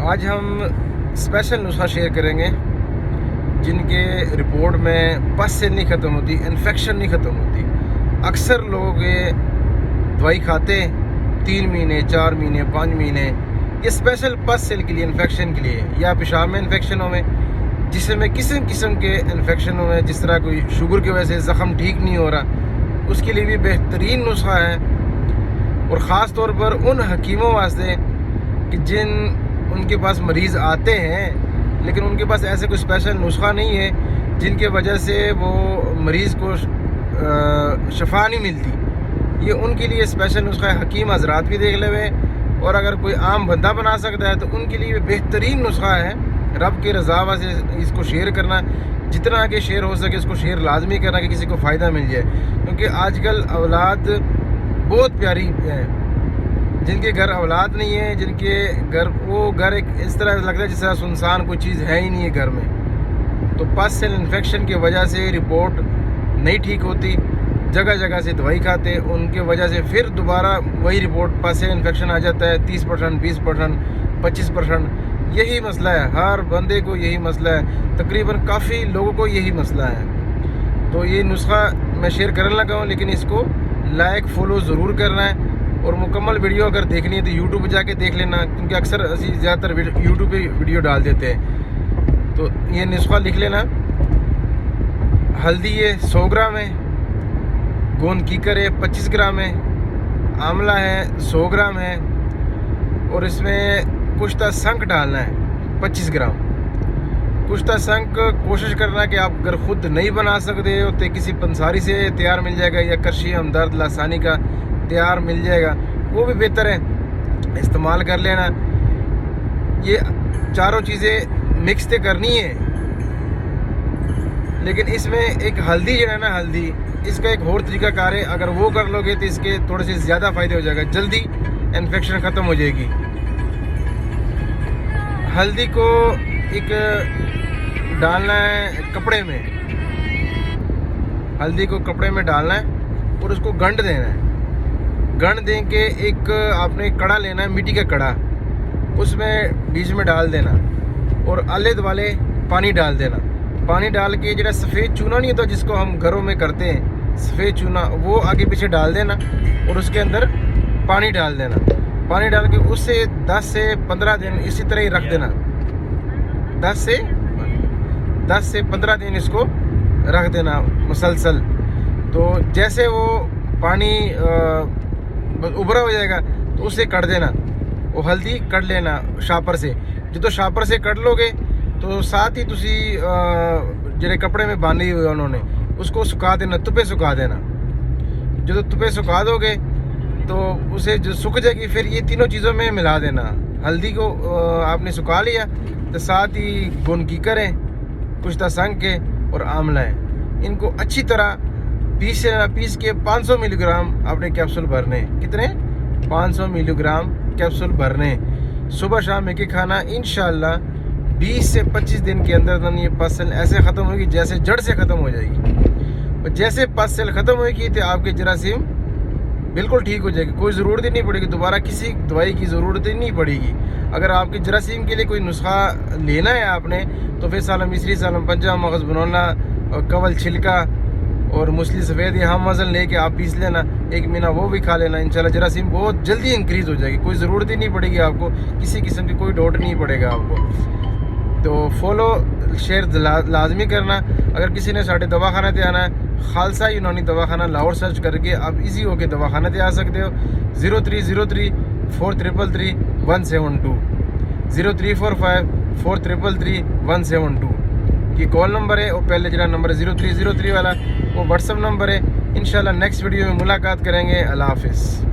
آج ہم اسپیشل نسخہ شیئر کریں گے جن کے رپورٹ میں پس سے نہیں ختم ہوتی، انفیکشن نہیں ختم ہوتی۔ اکثر لوگ یہ دوائی کھاتے 3 مہینے 4 مہینے 5 مہینے، یہ اسپیشل پس سیل کے لیے انفیکشن کے لیے، یا پیشاب میں انفیکشن ہوئے، جسم میں قسم کے انفیکشن ہوئے، جس طرح کوئی شوگر کی وجہ سے زخم ٹھیک نہیں ہو رہا، اس کے لیے بھی بہترین نسخہ ہے۔ اور خاص طور پر ان حکیموں واسطے کہ ان کے پاس مریض آتے ہیں لیکن ان کے پاس ایسے کوئی اسپیشل نسخہ نہیں ہے جن کی وجہ سے وہ مریض کو شفا نہیں ملتی۔ یہ ان کے لیے اسپیشل نسخہ ہے، حکیم حضرات بھی دیکھ لے ہوئے، اور اگر کوئی عام بندہ بنا سکتا ہے تو ان کے لیے بہترین نسخہ ہے۔ رب کی رضا سے اس کو شیئر کرنا، جتنا کہ شیئر ہو سکے اس کو شیئر لازمی کرنا کہ کسی کو فائدہ مل جائے، کیونکہ آج کل اولاد بہت پیاری ہے۔ جن کے گھر اولاد نہیں ہے، جن کے گھر ایک اس طرح لگتا ہے جس طرح سنسان کوئی چیز ہے ہی نہیں ہے گھر میں، تو پس سیل انفیکشن کی وجہ سے رپورٹ نہیں ٹھیک ہوتی، جگہ جگہ سے دوائی کھاتے، ان کی وجہ سے پھر دوبارہ وہی رپورٹ پس سیل انفیکشن آ جاتا ہے، 30%، 20%، 25%۔ یہی مسئلہ ہے، ہر بندے کو یہی مسئلہ ہے، تقریباً کافی لوگوں کو یہی مسئلہ ہے۔ تو یہ نسخہ میں شیئر کرنے لگا ہوں، لیکن اس کو لائک فالو ضرور کرنا ہے، اور مکمل ویڈیو اگر دیکھنی ہے تو یوٹیوب پہ جا کے دیکھ لینا، کیونکہ اکثر زیادہ تر یوٹیوب پہ ویڈیو ڈال دیتے ہیں۔ تو یہ نسخہ لکھ لینا۔ ہلدی ہے 100 گرام ہے، گوند کیکر ہے 25 گرام ہے، آملہ ہے 100 گرام ہے، اور اس میں کشتہ سنک ڈالنا ہے 25 گرام۔ کشتہ سنک کوشش کرنا کہ آپ اگر خود نہیں بنا سکتے ہو تو کسی پنساری سے تیار مل جائے گا، یا کرشی ہمدرد لاسانی کا تیار مل جائے گا، وہ بھی بہتر ہے، استعمال کر لینا۔ یہ چاروں چیزیں مکس تے کرنی ہے، لیکن اس میں ایک ہلدی جو ہے نا، ہلدی اس کا ایک اور طریقہ کار ہے، اگر وہ کر لو گے تو اس کے تھوڑے سے زیادہ فائدے ہو جائے گا، جلدی انفیکشن ختم ہو جائے گی۔ ہلدی کو ایک ڈالنا ہے کپڑے میں، ہلدی کو کپڑے میں ڈالنا ہے اور اس کو گنڈ دینا ہے۔ گنڈ دیں کے ایک آپ نے کڑا لینا ہے، مٹی کا کڑا، اس میں بیچ میں ڈال دینا، اور علیحدہ والے پانی ڈال دینا۔ پانی ڈال کے جڑا سفید چونا نہیں ہوتا جس کو ہم گھروں میں کرتے ہیں، سفید چونا، وہ آگے پیچھے ڈال دینا، اور اس کے اندر پانی ڈال دینا۔ پانی ڈال کے اس سے 10 سے 15 دن اسی طرح ہی رکھ دینا، 10 سے 15 دن اس کو رکھ دینا مسلسل۔ تو جیسے وہ پانی ابھرا ہو جائے گا تو اسے کٹ دینا، وہ ہلدی کٹ لینا شاپر سے۔ جدو شاپر سے کٹ لو گے تو ساتھ ہی تسی جڑے کپڑے میں باندھی ہوئے انہوں نے اس کو سکھا دینا، تپے سکھا دینا۔ جدو تپے سکھا دو گے تو اسے جو سکھ جائے گی، پھر یہ تینوں چیزوں میں ملا دینا۔ ہلدی کو آپ نے سکھا لیا تو ساتھ ہی گوند کیکر ہے، کشتہ سنک ہے اور آملہ ہے، ان کو اچھی طرح پیس کے 500 ملی گرام آپ نے کیپسول بھرنے۔ کتنے؟ 500 ملی گرام کیپسول بھرنے۔ صبح شام ایک کھانا، انشاءاللہ 20 سے 25 دن کے اندر یہ پس سیل ایسے ختم ہوگی جیسے جڑ سے ختم ہو جائے گی۔ اور جیسے پس سیل ختم ہوئے گی تو آپ کے جراثیم بالکل ٹھیک ہو جائے گی، کوئی ضرورت ہی نہیں پڑے گی، دوبارہ کسی دوائی کی ضرورت ہی نہیں پڑے گی۔ اگر آپ کے جراثیم کے لیے کوئی نسخہ لینا ہے آپ نے تو پھر سالم مصری، سالم پنجہ، مغز بنونا اور کول چھلکا اور مسلی سفید یہ ہم وزن لے کے آپ پیس لینا، 1 مہینہ وہ بھی کھا لینا، انشاءاللہ جراثیم بہت جلدی انکریز ہو جائے گی، کوئی ضرورت ہی نہیں پڑے گی آپ کو، کسی قسم کی کوئی ڈوٹ نہیں پڑے گا آپ کو۔ تو فالو شیئر لازمی کرنا۔ اگر کسی نے ساڑھے دواخانہ تے آنا ہے، خالصہ یونانی دواخانہ لاہور سرچ کر کے آپ ایزی ہو کے دواخانہ تے آ سکتے ہو۔ 0303 4333 172 0345 4333 172 یہ کال نمبر ہے، اور پہلے جڑا نمبر ہے 0303 والا وہ واٹس ایپ نمبر ہے۔ انشاءاللہ نیکسٹ ویڈیو میں ملاقات کریں گے۔ اللہ حافظ۔